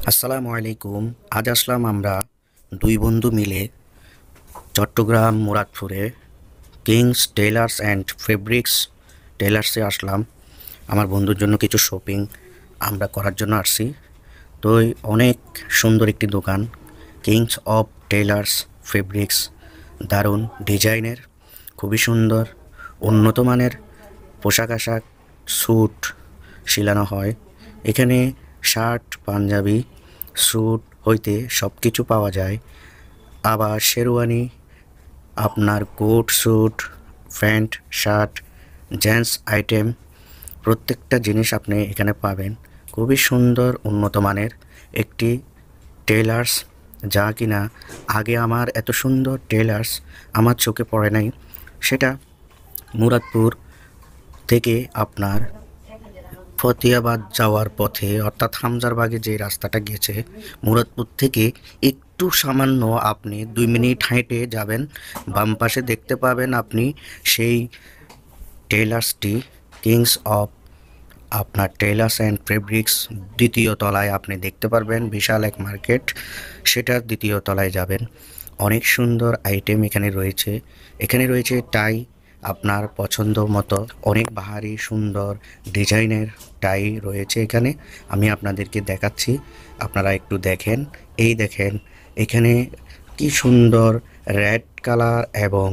আসসালামু আলাইকুম। আজ আসলাম আমরা দুই বন্ধু মিলে চট্টগ্রাম মুরাদপুরে কিংস টেইলার্স অ্যান্ড ফেব্রিক্স টেইলার্সে আসলাম। আমার বন্ধুর জন্য কিছু শপিং আমরা করার জন্য আসছি। তো অনেক সুন্দর একটি দোকান, কিংস অফ টেইলার্স ফেব্রিক্স। দারুণ ডিজাইনের, খুবই সুন্দর, উন্নত মানের পোশাক আশাক, স্যুট সিলানো হয়। এখানে শার্ট, পাঞ্জাবি, স্যুট হইতে সব কিছু পাওয়া যায়। আবার শেরওয়ানি, আপনার coat, suit, pant, shirt, gents item প্রত্যেকটা জিনিস আপনি এখানে পাবেন। খুবই সুন্দর উন্নত মানের একটি টেলার্স, যা কিনা আগে আমার এত সুন্দর টেলার্স আমার চোখে পড়ে নাই। সেটা মুরাদপুর থেকে আপনার ফতেয়াবাদ যাওয়ার পথে, অর্থাৎ হামজারবাগে যে রাস্তাটা গেছে মুরাদপুর থেকে একটু সামান্য আপনি 2 মিনিট হেঁটে যাবেন, বাম পাশে দেখতে পাবেন আপনি সেই টেইলার্সটি, কিংস অফ আপনার টেইলার্স অ্যান্ড ফেব্রিক্স। দ্বিতীয় তলায় আপনি দেখতে পারবেন বিশাল এক মার্কেট, সেটার দ্বিতীয় তলায় যাবেন। অনেক সুন্দর আইটেম এখানে রয়েছে। এখানে রয়েছে টাই, আপনার পছন্দ মতো অনেক বাহারি সুন্দর ডিজাইনের টাই রয়েছে এখানে। আমি আপনাদেরকে দেখাচ্ছি, আপনারা একটু দেখেন। এই দেখেন এখানে কি সুন্দর রেড কালার এবং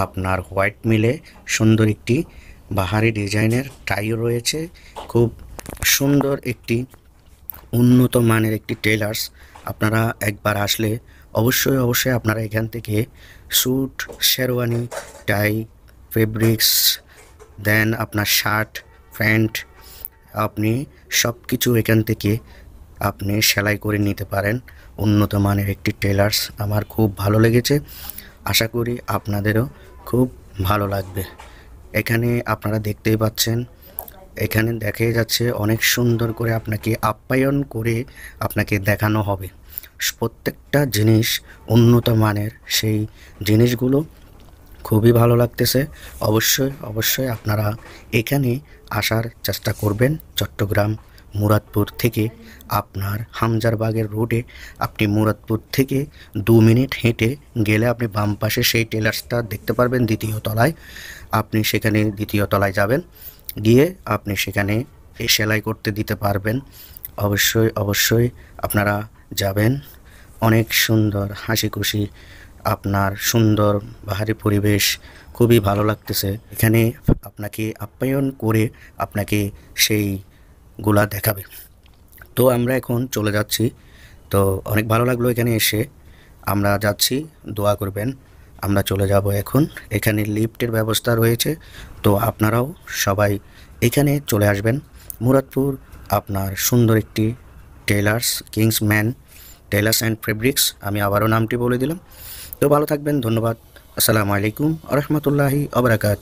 আপনার হোয়াইট মিলে সুন্দর একটি বাহারি ডিজাইনের টাইও রয়েছে। খুব সুন্দর একটি উন্নত মানের একটি টেলার্স। আপনারা একবার আসলে অবশ্যই আপনারা এখান থেকে স্যুট, শেরওয়ানি, টাই, ফেব্রিক্স, দেন আপনার শার্ট, প্যান্ট, আপনি সব কিছু এখান থেকে আপনি সেলাই করে নিতে পারেন। উন্নত মানের একটি টেলার্স, আমার খুব ভালো লেগেছে। আশা করি আপনাদেরও খুব ভালো লাগবে। এখানে আপনারা দেখতেই পাচ্ছেন, এখানে দেখা যাচ্ছে অনেক সুন্দর করে আপনাকে আপ্যায়ন করে আপনাকে দেখানো হবে। প্রত্যেকটা জিনিস উন্নত মানের, সেই জিনিসগুলো খুবই ভালো লাগতেছে। অবশ্যই আপনারা এখানে আসার চেষ্টা করবেন। চট্টগ্রাম মুরাদপুর থেকে আপনার হামজারবাগের রোডে, আপনি মুরাদপুর থেকে 2 মিনিট হেঁটে গেলে আপনি বাম পাশে সেই টেলার্সটা দেখতে পারবেন দ্বিতীয় তলায়। আপনি সেখানে দ্বিতীয় তলায় যাবেন, গিয়ে আপনি সেখানে সেলাই করতে দিতে পারবেন। অবশ্যই আপনারা যাবেন। অনেক সুন্দর হাসি খুশি, আপনার সুন্দর বাহারি পরিবেশ, খুবই ভালো লাগতেছে। এখানে আপনাকে আপ্যায়ন করে আপনাকে সেইগুলা দেখাবে। তো আমরা এখন চলে যাচ্ছি। তো অনেক ভালো লাগলো এখানে এসে। আমরা যাচ্ছি, দোয়া করবেন। আমরা চলে যাব এখন। এখানে লিফটের ব্যবস্থা রয়েছে, তো আপনারাও সবাই এখানে চলে আসবেন। মুরাদপুর আপনার সুন্দর একটি tailors, Kingsman tailors and fabrics. আমি আবারও নামটি বলে দিলাম। তো ভালো থাকবেন, ধন্যবাদ। আসসালামু আলাইকুম আ রহমতুল্লাহি আ বারাকাতুহু।